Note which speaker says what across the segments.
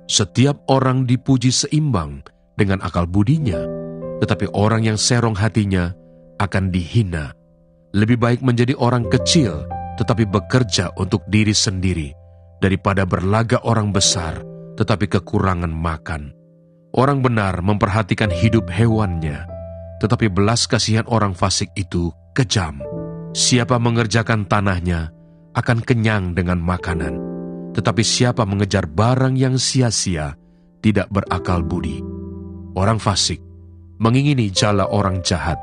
Speaker 1: Setiap orang dipuji seimbang dengan akal budinya, tetapi orang yang serong hatinya akan dihina. Lebih baik menjadi orang kecil tetapi bekerja untuk diri sendiri, daripada berlagak orang besar tetapi kekurangan makan. Orang benar memperhatikan hidup hewannya, tetapi belas kasihan orang fasik itu kejam. Siapa mengerjakan tanahnya akan kenyang dengan makanan, tetapi siapa mengejar barang yang sia-sia tidak berakal budi. Orang fasik mengingini jala orang jahat,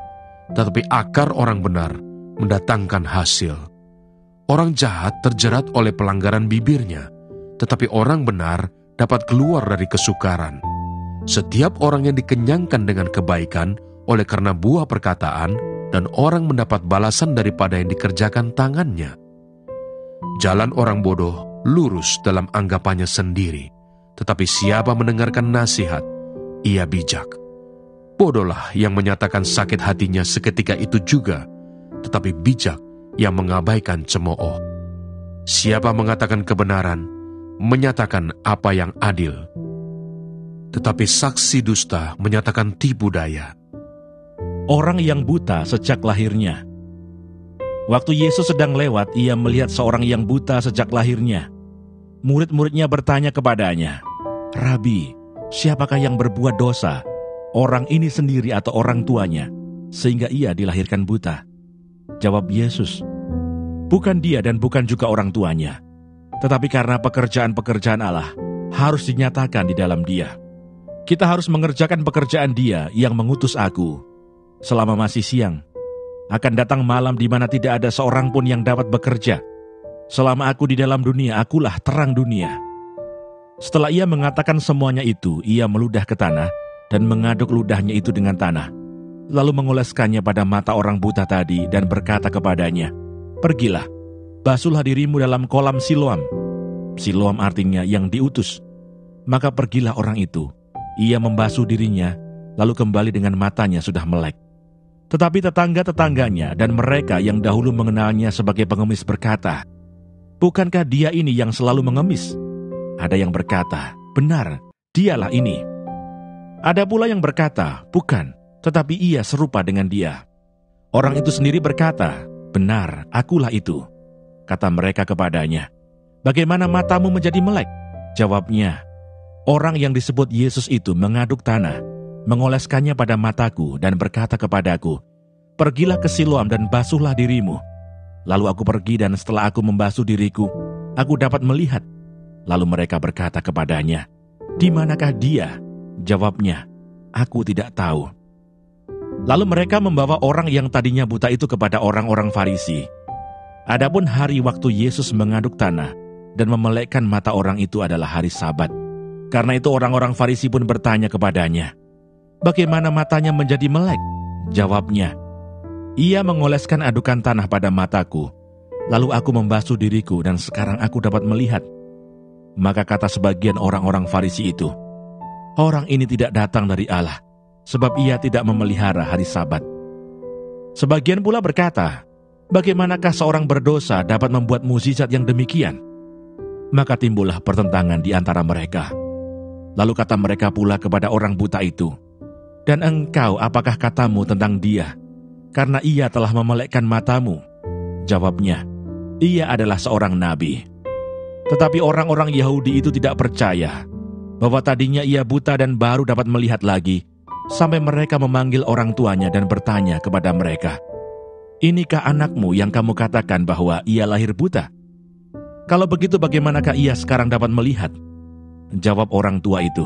Speaker 1: tetapi akar orang benar mendatangkan hasil. Orang jahat terjerat oleh pelanggaran bibirnya, tetapi orang benar dapat keluar dari kesukaran. Setiap orang yang dikenyangkan dengan kebaikan oleh karena buah perkataan, dan orang mendapat balasan daripada yang dikerjakan tangannya. Jalan orang bodoh lurus dalam anggapannya sendiri, tetapi siapa mendengarkan nasihat, ia bijak. Bodohlah yang menyatakan sakit hatinya seketika itu juga, tetapi bijak yang mengabaikan cemooh. Siapa mengatakan kebenaran, menyatakan apa yang adil, tetapi saksi dusta menyatakan tipu daya.
Speaker 2: Orang yang buta sejak lahirnya. Waktu Yesus sedang lewat, ia melihat seorang yang buta sejak lahirnya. Murid-muridnya bertanya kepadanya, "Rabi, siapakah yang berbuat dosa, orang ini sendiri atau orang tuanya, sehingga ia dilahirkan buta?" Jawab Yesus, "Bukan dia dan bukan juga orang tuanya, tetapi karena pekerjaan-pekerjaan Allah harus dinyatakan di dalam dia. Kita harus mengerjakan pekerjaan Dia yang mengutus aku. Selama masih siang, akan datang malam di mana tidak ada seorang pun yang dapat bekerja. Selama aku di dalam dunia, akulah terang dunia." Setelah ia mengatakan semuanya itu, ia meludah ke tanah dan mengaduk ludahnya itu dengan tanah, lalu mengoleskannya pada mata orang buta tadi dan berkata kepadanya, "Pergilah, basuhlah dirimu dalam kolam Siloam." Siloam artinya yang diutus. Maka pergilah orang itu. Ia membasuh dirinya, lalu kembali dengan matanya sudah melek. Tetapi tetangga-tetangganya dan mereka yang dahulu mengenalnya sebagai pengemis berkata, "Bukankah dia ini yang selalu mengemis?" Ada yang berkata, "Benar, dialah ini." Ada pula yang berkata, "Bukan, tetapi ia serupa dengan dia." Orang itu sendiri berkata, "Benar, akulah itu." Kata mereka kepadanya, "Bagaimana matamu menjadi melek?" Jawabnya, "Orang yang disebut Yesus itu mengaduk tanah, mengoleskannya pada mataku dan berkata kepadaku, 'Pergilah ke Siloam dan basuhlah dirimu.' Lalu aku pergi dan setelah aku membasuh diriku, aku dapat melihat." Lalu mereka berkata kepadanya, "Di manakah dia?" Jawabnya, "Aku tidak tahu." Lalu mereka membawa orang yang tadinya buta itu kepada orang-orang Farisi. Adapun hari waktu Yesus mengaduk tanah dan memelekkan mata orang itu adalah hari Sabat. Karena itu orang-orang Farisi pun bertanya kepadanya, "Bagaimana matanya menjadi melek?" Jawabnya, "Ia mengoleskan adukan tanah pada mataku, lalu aku membasuh diriku dan sekarang aku dapat melihat." Maka kata sebagian orang-orang Farisi itu, "Orang ini tidak datang dari Allah, sebab ia tidak memelihara hari Sabat." Sebagian pula berkata, "Bagaimanakah seorang berdosa dapat membuat mukjizat yang demikian?" Maka timbullah pertentangan di antara mereka. Lalu kata mereka pula kepada orang buta itu, "Dan engkau apakah katamu tentang dia, karena ia telah memelekkan matamu?" Jawabnya, "Ia adalah seorang nabi." Tetapi orang-orang Yahudi itu tidak percaya bahwa tadinya ia buta dan baru dapat melihat lagi, sampai mereka memanggil orang tuanya dan bertanya kepada mereka, "Inikah anakmu yang kamu katakan bahwa ia lahir buta? Kalau begitu bagaimanakah ia sekarang dapat melihat?" Jawab orang tua itu,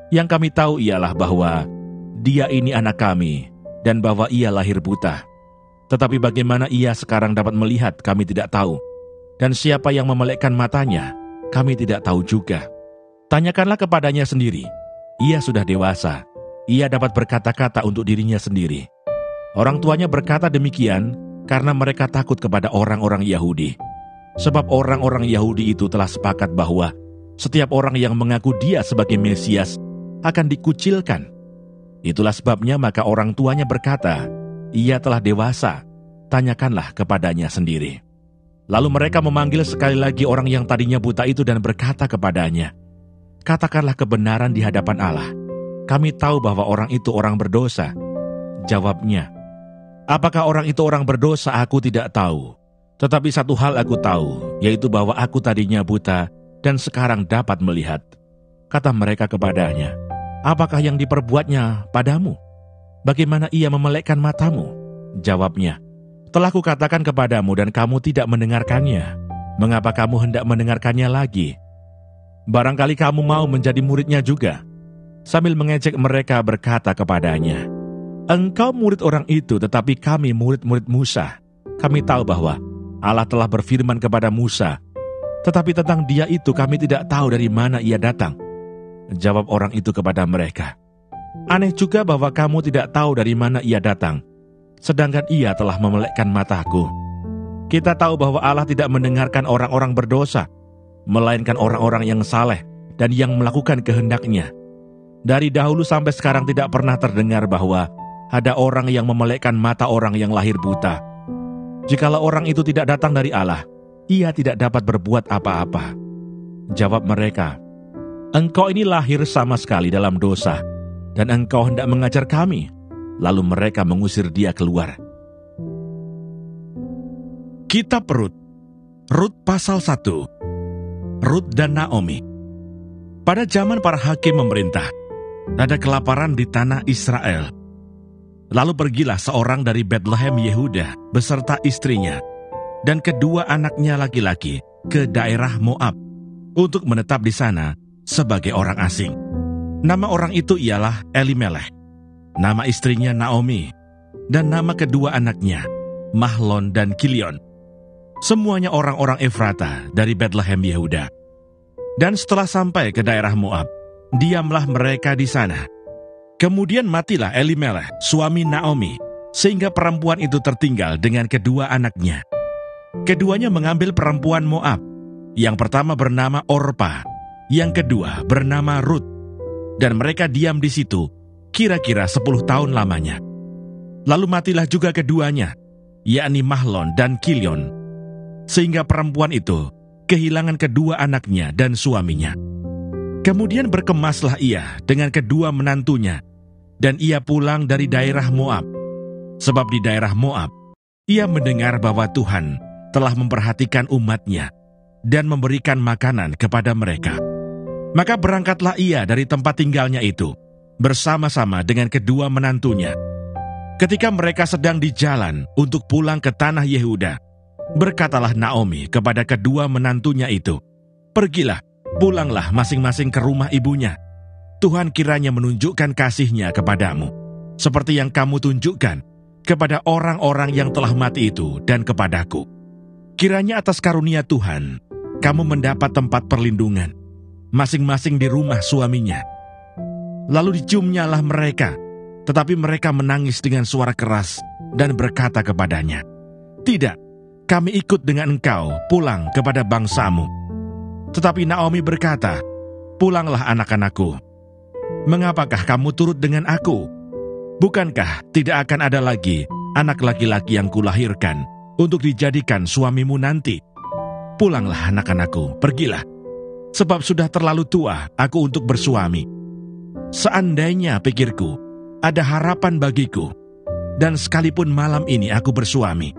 Speaker 2: "Yang kami tahu ialah bahwa dia ini anak kami dan bahwa ia lahir buta. Tetapi bagaimana ia sekarang dapat melihat kami tidak tahu, dan siapa yang memelekkan matanya kami tidak tahu juga. Tanyakanlah kepadanya sendiri. Ia sudah dewasa, ia dapat berkata-kata untuk dirinya sendiri." Orang tuanya berkata demikian karena mereka takut kepada orang-orang Yahudi. Sebab orang-orang Yahudi itu telah sepakat bahwa setiap orang yang mengaku dia sebagai Mesias akan dikucilkan. Itulah sebabnya maka orang tuanya berkata, "Ia telah dewasa, tanyakanlah kepadanya sendiri." Lalu mereka memanggil sekali lagi orang yang tadinya buta itu dan berkata kepadanya, "Katakanlah kebenaran di hadapan Allah. Kami tahu bahwa orang itu orang berdosa." Jawabnya, "Apakah orang itu orang berdosa? Aku tidak tahu. Tetapi satu hal aku tahu, yaitu bahwa aku tadinya buta dan sekarang dapat melihat." Kata mereka kepadanya, "Apakah yang diperbuatnya padamu? Bagaimana ia memelekkan matamu?" Jawabnya, "Telah kukatakan kepadamu dan kamu tidak mendengarkannya. Mengapa kamu hendak mendengarkannya lagi? Barangkali kamu mau menjadi muridnya juga." Sambil mengejek mereka berkata kepadanya, "Engkau murid orang itu, tetapi kami murid-murid Musa. Kami tahu bahwa Allah telah berfirman kepada Musa, tetapi tentang dia itu kami tidak tahu dari mana ia datang." Jawab orang itu kepada mereka, "Aneh juga bahwa kamu tidak tahu dari mana ia datang, sedangkan ia telah memelekkan mataku. Kita tahu bahwa Allah tidak mendengarkan orang-orang berdosa, melainkan orang-orang yang saleh dan yang melakukan kehendak-Nya. Dari dahulu sampai sekarang tidak pernah terdengar bahwa ada orang yang memelekkan mata orang yang lahir buta. Jikalau orang itu tidak datang dari Allah, ia tidak dapat berbuat apa-apa." Jawab mereka, "Engkau ini lahir sama sekali dalam dosa, dan engkau hendak mengajar kami." Lalu mereka mengusir dia keluar. Kitab Rut. Rut pasal 1. Rut dan Naomi. Pada zaman para hakim memerintah, ada kelaparan di tanah Israel. Lalu pergilah seorang dari Betlehem Yehuda beserta istrinya dan kedua anaknya laki-laki ke daerah Moab untuk menetap di sana sebagai orang asing. Nama orang itu ialah Elimelech, nama istrinya Naomi, dan nama kedua anaknya Mahlon dan Kilion. Semuanya orang-orang Efrata dari Betlehem Yehuda. Dan setelah sampai ke daerah Moab, diamlah mereka di sana. Kemudian matilah Elimelech, suami Naomi, sehingga perempuan itu tertinggal dengan kedua anaknya. Keduanya mengambil perempuan Moab. Yang pertama bernama Orpa, yang kedua bernama Rut. Dan mereka diam di situ kira-kira 10 tahun lamanya. Lalu matilah juga keduanya, yakni Mahlon dan Kilion, sehingga perempuan itu kehilangan kedua anaknya dan suaminya. Kemudian berkemaslah ia dengan kedua menantunya, dan ia pulang dari daerah Moab. Sebab di daerah Moab, ia mendengar bahwa Tuhan telah memperhatikan umat-Nya dan memberikan makanan kepada mereka. Maka berangkatlah ia dari tempat tinggalnya itu, bersama-sama dengan kedua menantunya. Ketika mereka sedang di jalan untuk pulang ke tanah Yehuda, berkatalah Naomi kepada kedua menantunya itu, "Pergilah, pulanglah masing-masing ke rumah ibunya. Tuhan kiranya menunjukkan kasih-Nya kepadamu, seperti yang kamu tunjukkan kepada orang-orang yang telah mati itu dan kepadaku. Kiranya atas karunia Tuhan, kamu mendapat tempat perlindungan, masing-masing di rumah suaminya." Lalu diciumnyalah mereka, tetapi mereka menangis dengan suara keras dan berkata kepadanya, "Tidak, kami ikut dengan engkau pulang kepada bangsamu." Tetapi Naomi berkata, "Pulanglah anak-anakku. Mengapakah kamu turut dengan aku? Bukankah tidak akan ada lagi anak laki-laki yang kulahirkan untuk dijadikan suamimu nanti? Pulanglah anak-anakku, pergilah. Sebab sudah terlalu tua aku untuk bersuami. Seandainya, pikirku, ada harapan bagiku, dan sekalipun malam ini aku bersuami,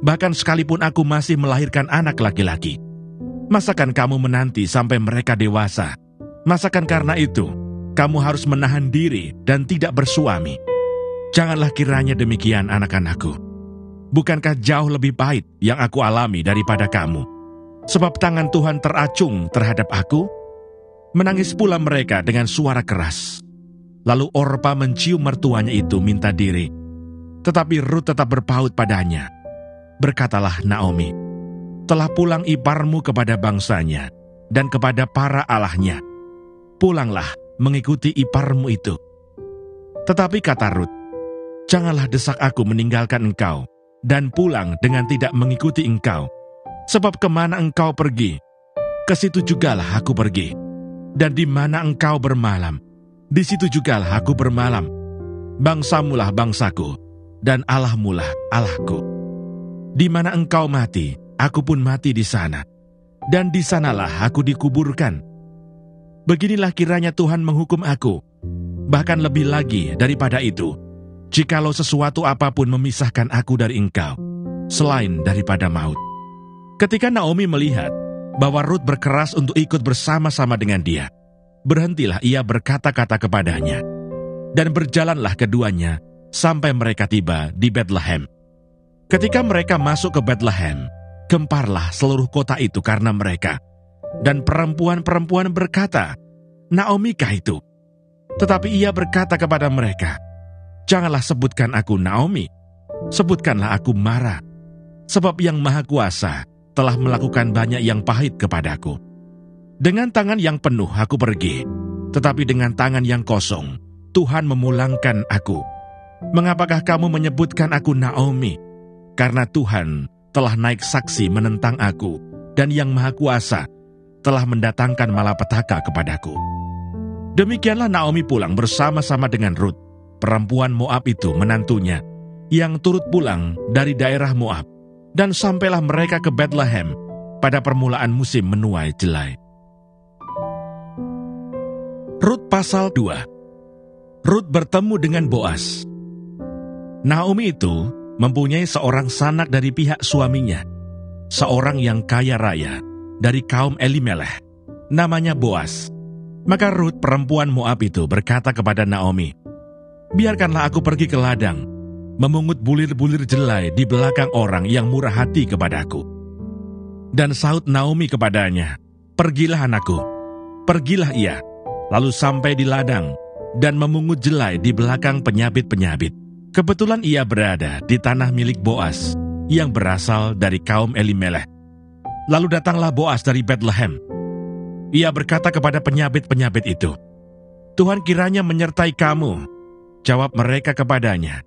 Speaker 2: bahkan sekalipun aku masih melahirkan anak laki-laki, masakan kamu menanti sampai mereka dewasa? Masakan karena itu kamu harus menahan diri dan tidak bersuami? Janganlah kiranya demikian, anak-anakku. Bukankah jauh lebih pahit yang aku alami daripada kamu? Sebab tangan Tuhan teracung terhadap aku." Menangis pula mereka dengan suara keras. Lalu Orpa mencium mertuanya itu minta diri, tetapi Rut tetap berpaut padanya. Berkatalah Naomi, "Telah pulang iparmu kepada bangsanya dan kepada para allahnya. Pulanglah mengikuti iparmu itu." Tetapi kata Rut, "Janganlah desak aku meninggalkan engkau dan pulang dengan tidak mengikuti engkau. Sebab kemana engkau pergi, ke situ jugalah aku pergi. Dan di mana engkau bermalam, di situ jugalah aku bermalam. Bangsamulah bangsaku, dan Allahmulah Allahku. Di mana engkau mati, aku pun mati di sana, dan di sanalah aku dikuburkan. Beginilah kiranya Tuhan menghukum aku, bahkan lebih lagi daripada itu, jikalau sesuatu apapun memisahkan aku dari engkau, selain daripada maut." Ketika Naomi melihat bahwa Rut berkeras untuk ikut bersama-sama dengan dia, berhentilah ia berkata-kata kepadanya, dan berjalanlah keduanya sampai mereka tiba di Betlehem. Ketika mereka masuk ke Betlehem, gemparlah seluruh kota itu karena mereka, dan perempuan-perempuan berkata, "Naomi kah itu?" Tetapi ia berkata kepada mereka, "Janganlah sebutkan aku Naomi, sebutkanlah aku Mara, sebab Yang Maha Kuasa telah melakukan banyak yang pahit kepadaku. Dengan tangan yang penuh aku pergi, tetapi dengan tangan yang kosong Tuhan memulangkan aku. Mengapakah kamu menyebutkan aku Naomi? Karena Tuhan telah naik saksi menentang aku, dan Yang Maha Kuasa telah mendatangkan malapetaka kepadaku." Demikianlah Naomi pulang bersama-sama dengan Rut, perempuan Moab itu menantunya, yang turut pulang dari daerah Moab, dan sampailah mereka ke Betlehem pada permulaan musim menuai jelai. Rut pasal 2. Rut bertemu dengan Boas. Naomi itu mempunyai seorang sanak dari pihak suaminya, seorang yang kaya raya dari kaum Elimelech, namanya Boas. Maka Rut perempuan Moab itu berkata kepada Naomi, "Biarkanlah aku pergi ke ladang, memungut bulir-bulir jelai di belakang orang yang murah hati kepadaku." Dan sahut Naomi kepadanya, "Pergilah anakku." Pergilah ia, lalu sampai di ladang, dan memungut jelai di belakang penyabit-penyabit. Kebetulan ia berada di tanah milik Boas, yang berasal dari kaum Elimelech. Lalu datanglah Boas dari Betlehem. Ia berkata kepada penyabit-penyabit itu, "Tuhan kiranya menyertai kamu." Jawab mereka kepadanya,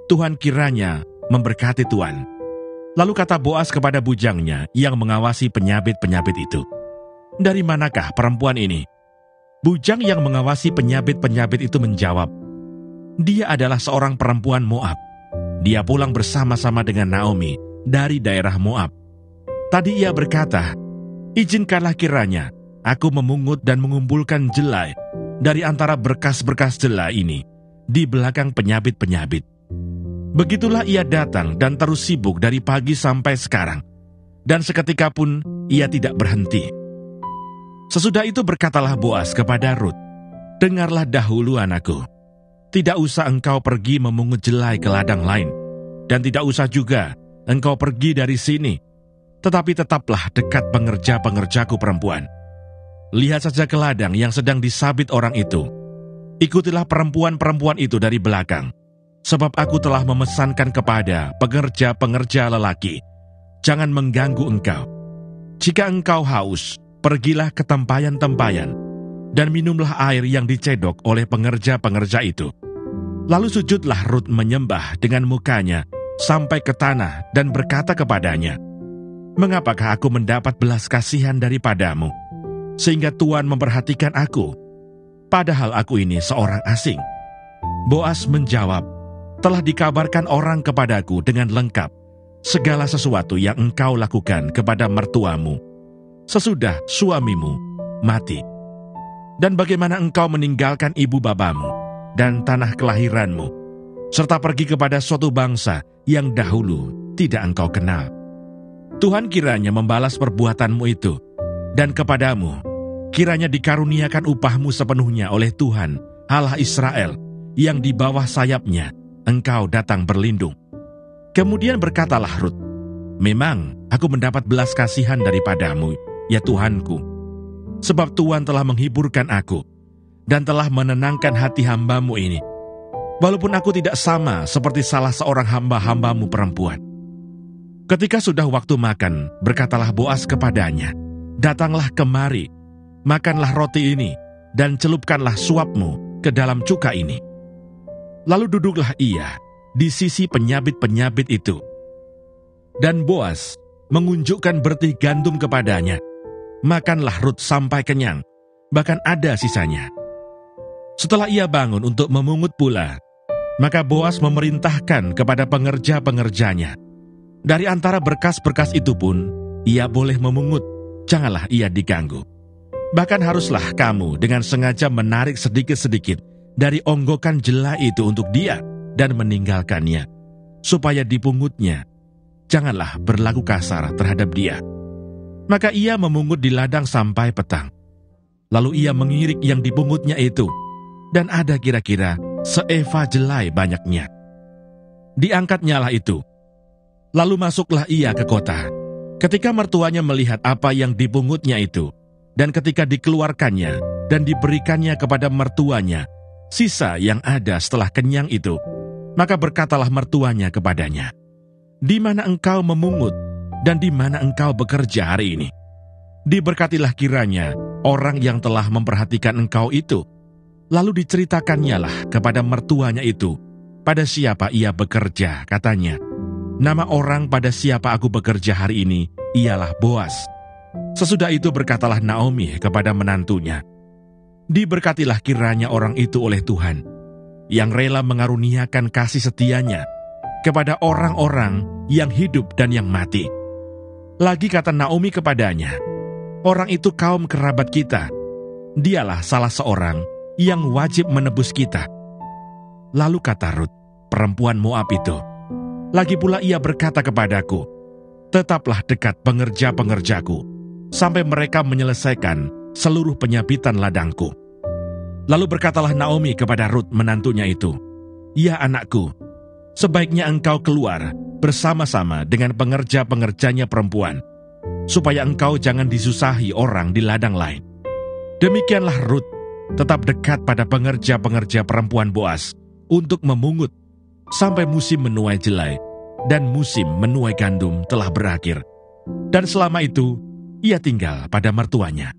Speaker 2: "Tuhan kiranya memberkati Tuan." Lalu kata Boas kepada bujangnya yang mengawasi penyabit-penyabit itu, "Dari manakah perempuan ini?" Bujang yang mengawasi penyabit-penyabit itu menjawab, "Dia adalah seorang perempuan Moab. Dia pulang bersama-sama dengan Naomi dari daerah Moab. Tadi ia berkata, 'Izinkanlah kiranya aku memungut dan mengumpulkan jelai dari antara berkas-berkas jelai ini di belakang penyabit-penyabit.' Begitulah ia datang dan terus sibuk dari pagi sampai sekarang, dan seketika pun ia tidak berhenti." Sesudah itu berkatalah Boas kepada Rut, "Dengarlah dahulu anakku, tidak usah engkau pergi memungut jelai ke ladang lain, dan tidak usah juga engkau pergi dari sini, tetapi tetaplah dekat pengerja-pengerjaku perempuan. Lihat saja ke ladang yang sedang disabit orang itu. Ikutilah perempuan-perempuan itu dari belakang, sebab aku telah memesankan kepada pengerja-pengerja lelaki, jangan mengganggu engkau. Jika engkau haus, pergilah ke tempayan-tempayan, dan minumlah air yang dicedok oleh pengerja-pengerja itu." Lalu sujudlah Rut menyembah dengan mukanya sampai ke tanah dan berkata kepadanya, "Mengapakah aku mendapat belas kasihan daripadamu, sehingga Tuhan memperhatikan aku, padahal aku ini seorang asing?" Boas menjawab, "Telah dikabarkan orang kepadaku dengan lengkap segala sesuatu yang engkau lakukan kepada mertuamu sesudah suamimu mati, dan bagaimana engkau meninggalkan ibu bapamu dan tanah kelahiranmu, serta pergi kepada suatu bangsa yang dahulu tidak engkau kenal. Tuhan kiranya membalas perbuatanmu itu, dan kepadamu kiranya dikaruniakan upahmu sepenuhnya oleh Tuhan, Allah Israel, yang di bawah sayapnya engkau datang berlindung." Kemudian berkatalah Rut, "Memang aku mendapat belas kasihan daripadamu, ya Tuhanku, sebab Tuhan telah menghiburkan aku dan telah menenangkan hati hambamu ini, walaupun aku tidak sama seperti salah seorang hamba-hambamu perempuan." Ketika sudah waktu makan, berkatalah Boas kepadanya, "Datanglah kemari, makanlah roti ini, dan celupkanlah suapmu ke dalam cuka ini." Lalu duduklah ia di sisi penyabit-penyabit itu. Dan Boas mengunjukkan bertih gandum kepadanya. Makanlah Rut sampai kenyang, bahkan ada sisanya. Setelah ia bangun untuk memungut pula, maka Boas memerintahkan kepada pengerja-pengerjanya, Dari antara berkas-berkas itu pun, ia boleh memungut, janganlah ia diganggu. Bahkan haruslah kamu dengan sengaja menarik sedikit-sedikit dari onggokan jela itu untuk dia dan meninggalkannya, supaya dipungutnya. Janganlah berlaku kasar terhadap dia. Maka ia memungut di ladang sampai petang. Lalu ia mengirik yang dipungutnya itu, dan ada kira-kira seeva jelai banyaknya. Diangkatnyalah itu. Lalu masuklah ia ke kota. Ketika mertuanya melihat apa yang dipungutnya itu, dan ketika dikeluarkannya dan diberikannya kepada mertuanya, sisa yang ada setelah kenyang itu, maka berkatalah mertuanya kepadanya, "Di mana engkau memungut dan di mana engkau bekerja hari ini? Diberkatilah kiranya orang yang telah memperhatikan engkau itu." Lalu diceritakannya kepada mertuanya itu, pada siapa ia bekerja, katanya, "Nama orang pada siapa aku bekerja hari ini ialah Boas." Sesudah itu berkatalah Naomi kepada menantunya, "Diberkatilah kiranya orang itu oleh Tuhan, yang rela mengaruniakan kasih setianya kepada orang-orang yang hidup dan yang mati." Lagi kata Naomi kepadanya, "Orang itu kaum kerabat kita. Dialah salah seorang yang wajib menebus kita." Lalu kata Rut, perempuan Moab itu, "Lagi pula ia berkata kepadaku, tetaplah dekat pengerja-pengerjaku, sampai mereka menyelesaikan seluruh penyapitan ladangku." Lalu berkatalah Naomi kepada Rut menantunya itu, "Ya anakku, sebaiknya engkau keluar bersama-sama dengan pengerja-pengerjanya perempuan, supaya engkau jangan disusahi orang di ladang lain." Demikianlah Rut tetap dekat pada pengerja-pengerja perempuan Boas untuk memungut sampai musim menuai jelai dan musim menuai gandum telah berakhir. Dan selama itu ia tinggal pada mertuanya.